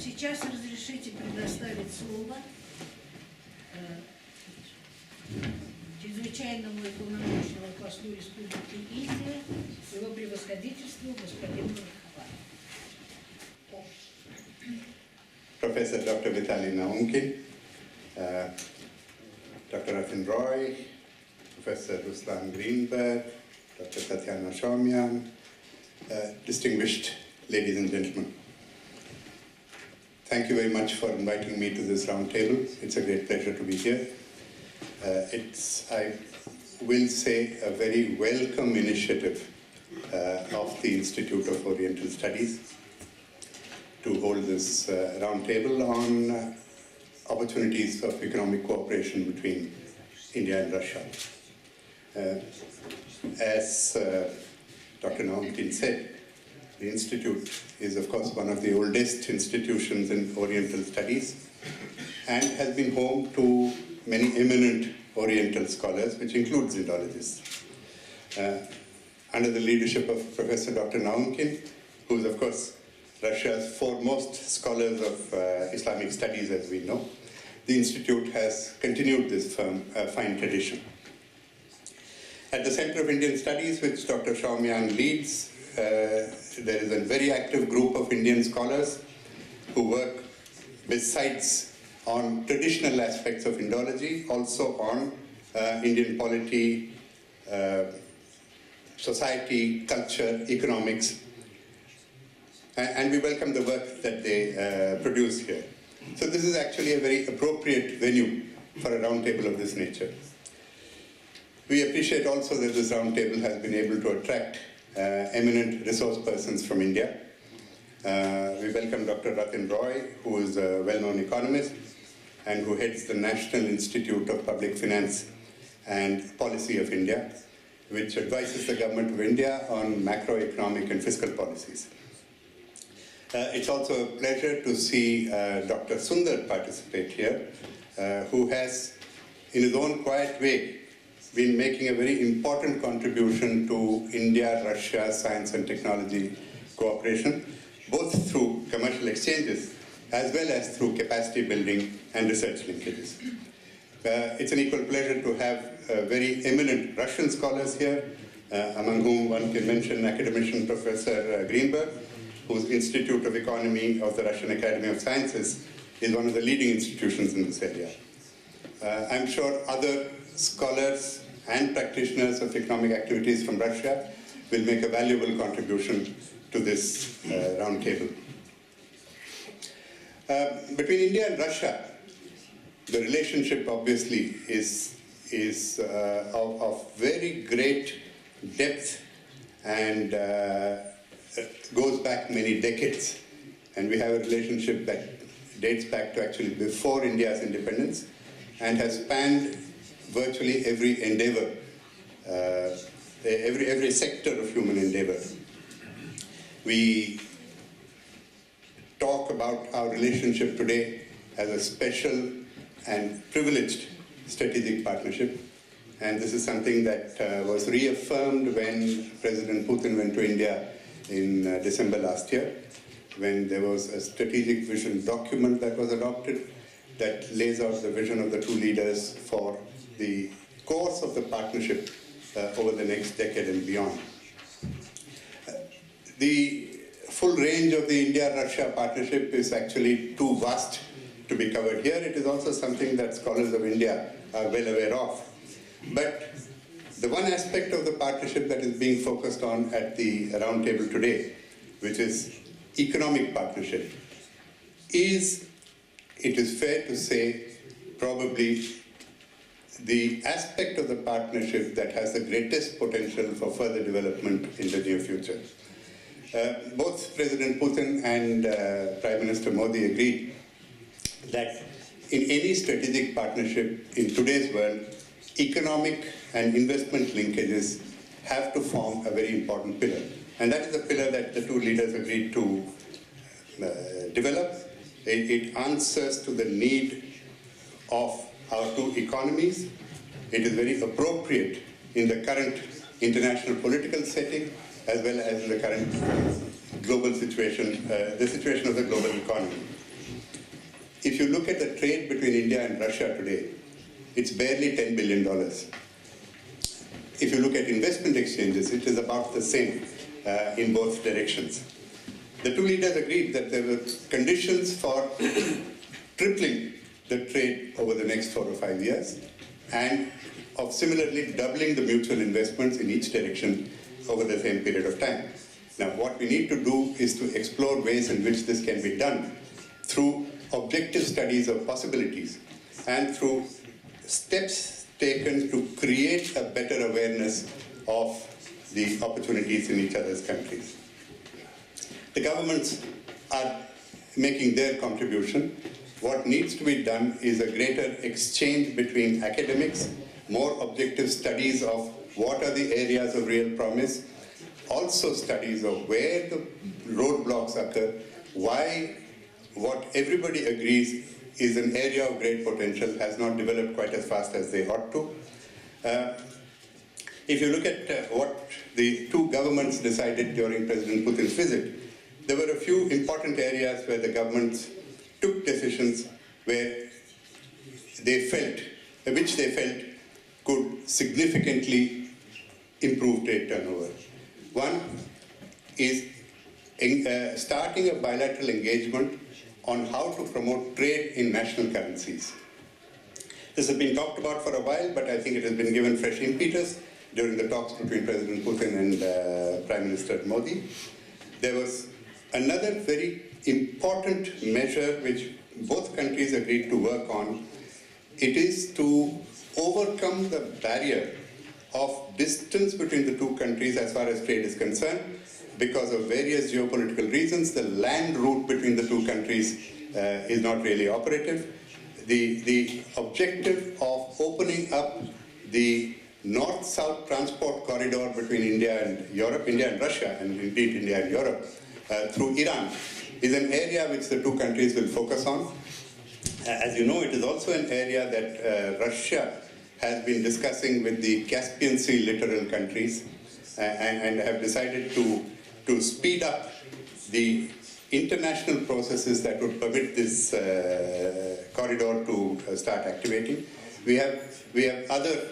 сейчас разрешите предоставить слово Чрезвычайному и Полномочному Послу Республики Индия, его превосходительству господину Рагхавану. Professor Dr. Vitali Naumkin, Dr. Rathin Roy, Professor Ruslan Greenberg, Dr. Tatyana Shomyan, distinguished ladies and gentlemen. Thank you very much for inviting me to this round table. It's a great pleasure to be here. It's, I will say, a very welcome initiative of the Institute of Oriental Studies to hold this round table on opportunities of economic cooperation between India and Russia. As Dr. Naumkin said, the Institute is, of course, one of the oldest institutions in Oriental studies and has been home to many eminent Oriental scholars, which includes Indologists. Under the leadership of Professor Dr. Naumkin, who is, of course, Russia's foremost scholars of Islamic studies, as we know, the Institute has continued this fine tradition. At the Center of Indian Studies, which Dr. Shomyan leads, there is a very active group of Indian scholars who work besides on traditional aspects of Indology, also on Indian polity, society, culture, economics, and we welcome the work that they produce here. So this is actually a very appropriate venue for a roundtable of this nature. We appreciate also that this roundtable has been able to attract eminent resource persons from India. We welcome Dr. Rathin Roy, who is a well-known economist and who heads the National Institute of Public Finance and Policy of India, which advises the government of India on macroeconomic and fiscal policies. It's also a pleasure to see Dr. Sundar participate here, who has, in his own quiet way, been making a very important contribution to India-Russia science and technology cooperation, both through commercial exchanges as well as through capacity building and research linkages. It's an equal pleasure to have very eminent Russian scholars here, among whom one can mention academician Professor Greenberg, whose Institute of Economy of the Russian Academy of Sciences is one of the leading institutions in this area. I'm sure other scholars and practitioners of economic activities from Russia will make a valuable contribution to this roundtable. Between India and Russia, the relationship obviously is of very great depth and goes back many decades. And we have a relationship that dates back to actually before India's independence and has spanned virtually every endeavor, every sector of human endeavor. We talk about our relationship today as a special and privileged strategic partnership. And this is something that was reaffirmed when President Putin went to India in December last year, when there was a strategic vision document that was adopted that lays out the vision of the two leaders for the course of the partnership over the next decade and beyond. The full range of the India-Russia partnership is actually too vast to be covered here. It is also something that scholars of India are well aware of. But the one aspect of the partnership that is being focused on at the roundtable today, which is economic partnership, is, it is fair to say, probably the aspect of the partnership that has the greatest potential for further development in the near future. Both President Putin and Prime Minister Modi agreed that in any strategic partnership in today's world, economic and investment linkages have to form a very important pillar. And that is the pillar that the two leaders agreed to develop. It answers to the need of our two economies. It is very appropriate in the current international political setting as well as in the current global situation, the situation of the global economy. if you look at the trade between India and Russia today, it's barely $10 billion. If you look at investment exchanges, it is about the same in both directions. The two leaders agreed that there were conditions for tripling the trade over the next 4 or 5 years, and of similarly doubling the mutual investments in each direction over the same period of time. Now, what we need to do is to explore ways in which this can be done through objective studies of possibilities and through steps taken to create a better awareness of the opportunities in each other's countries. The governments are making their contribution. What needs to be done is a greater exchange between academics, more objective studies of what are the areas of real promise, also studies of where the roadblocks occur, why what everybody agrees is an area of great potential has not developed quite as fast as they ought to. If you look at what the two governments decided during President Putin's visit, there were a few important areas where the governments took decisions where which they felt could significantly improve trade turnover. One is starting a bilateral engagement on how to promote trade in national currencies. This has been talked about for a while, but I think it has been given fresh impetus during the talks between President Putin and Prime Minister Modi. There was another very important measure which both countries agreed to work on. It is to overcome the barrier of distance between the two countries as far as trade is concerned. Because of various geopolitical reasons, the land route between the two countries is not really operative. The objective of opening up the north-south transport corridor between India and Europe, India and Russia, and indeed India and Europe, through Iran, is an area which the two countries will focus on. As you know, it is also an area that Russia has been discussing with the Caspian Sea littoral countries and have decided to speed up the international processes that would permit this corridor to start activating. We have other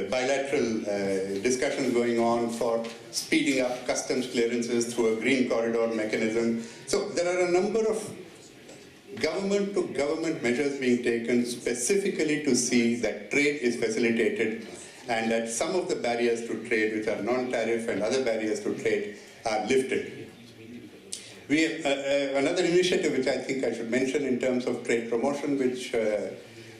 bilateral discussions going on for speeding up customs clearances through a green corridor mechanism. So there are a number of government-to-government measures being taken specifically to see that trade is facilitated and that some of the barriers to trade, which are non-tariff and other barriers to trade, are lifted. We have another initiative which I think I should mention in terms of trade promotion, which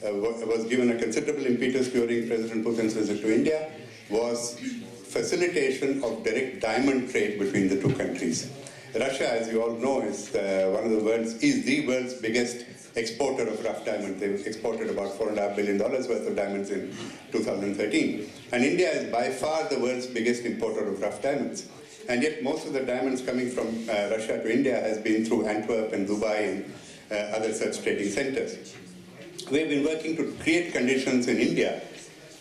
was given a considerable impetus during President Putin's visit to India, was facilitation of direct diamond trade between the two countries. Russia, as you all know, is the world's biggest exporter of rough diamonds. They exported about $4.5 billion worth of diamonds in 2013. And India is by far the world's biggest importer of rough diamonds. And yet most of the diamonds coming from Russia to India has been through Antwerp and Dubai and other such trading centers. We've been working to create conditions in India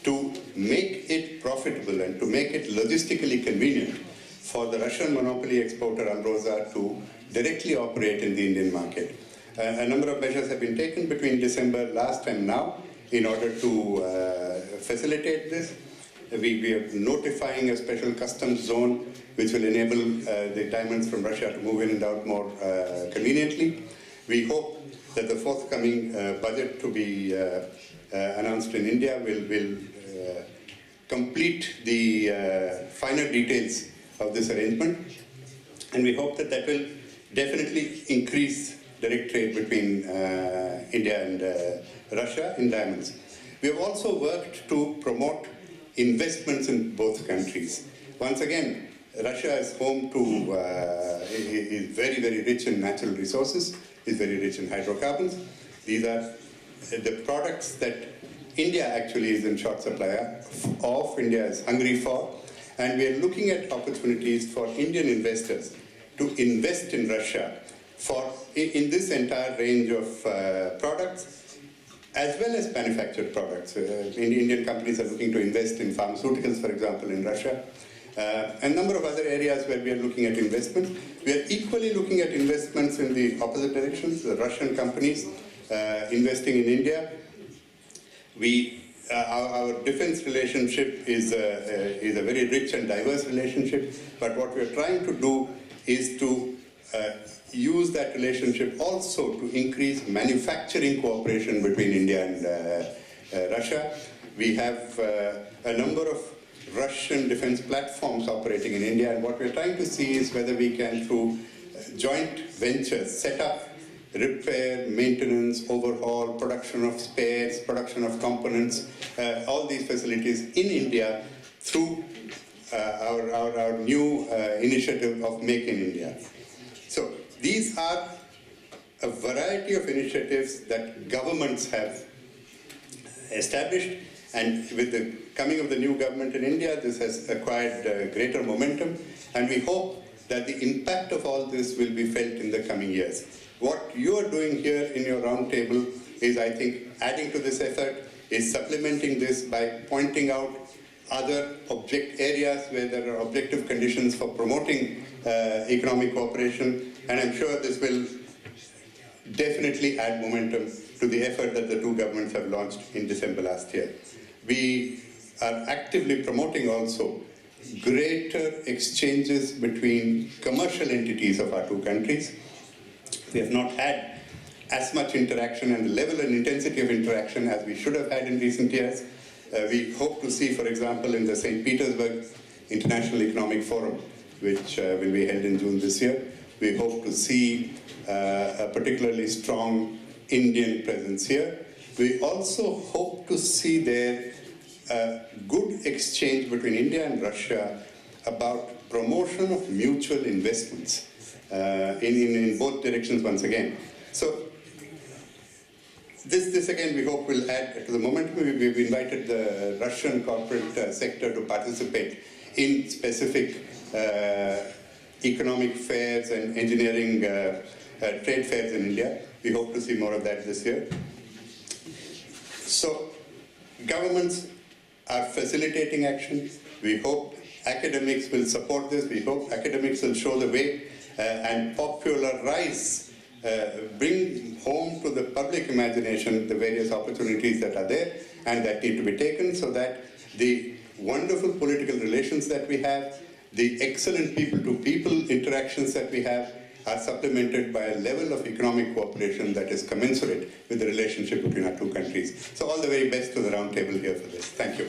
to make it profitable and to make it logistically convenient for the Russian monopoly exporter Alrosa to directly operate in the Indian market. A number of measures have been taken between December last and now in order to facilitate this. We are notifying a special customs zone which will enable the diamonds from Russia to move in and out more conveniently. We hope that the forthcoming budget to be announced in India will complete the finer details of this arrangement, and we hope that will definitely increase direct trade between India and Russia in diamonds. We have also worked to promote investments in both countries. Once again, Russia is home to, is very, very rich in natural resources, is very rich in hydrocarbons. These are the products that India actually is in short supply of, India is hungry for, and we are looking at opportunities for Indian investors to invest in Russia in this entire range of products, as well as manufactured products. Indian companies are looking to invest in pharmaceuticals, for example, in Russia. and a number of other areas where we are looking at investments. We are equally looking at investments in the opposite directions, the Russian companies investing in India. Our defense relationship is a very rich and diverse relationship, but what we are trying to do is to use that relationship also to increase manufacturing cooperation between India and Russia. We have a number of Russian defense platforms operating in India, and what we're trying to see is whether we can, through joint ventures, set up repair, maintenance, overhaul, production of spares, production of components, all these facilities in India through our new initiative of Make in India. So these are a variety of initiatives that governments have established, and with the coming of the new government in India, this has acquired greater momentum, and we hope that the impact of all this will be felt in the coming years. What you are doing here in your roundtable is, I think, adding to this effort, is supplementing this by pointing out other areas where there are objective conditions for promoting economic cooperation, and I'm sure this will definitely add momentum to the effort that the two governments have launched in December last year. We are actively promoting also greater exchanges between commercial entities of our two countries. We have not had as much interaction and the level and intensity of interaction as we should have had in recent years. We hope to see, for example, in the St. Petersburg International Economic Forum, which will be held in June this year, we hope to see a particularly strong Indian presence here. We also hope to see there good exchange between India and Russia about promotion of mutual investments in both directions once again. So this again we hope will add to the momentum. We've invited the Russian corporate sector to participate in specific economic fairs and engineering trade fairs in India. We hope to see more of that this year. So governments are facilitating action. We hope academics will support this. We hope academics will show the way and popularize, bring home to the public imagination the various opportunities that are there and that need to be taken, so that the wonderful political relations that we have, the excellent people-to-people interactions that we have, are supplemented by a level of economic cooperation that is commensurate with the relationship between our two countries. So all the very best to the round table here for this. Thank you.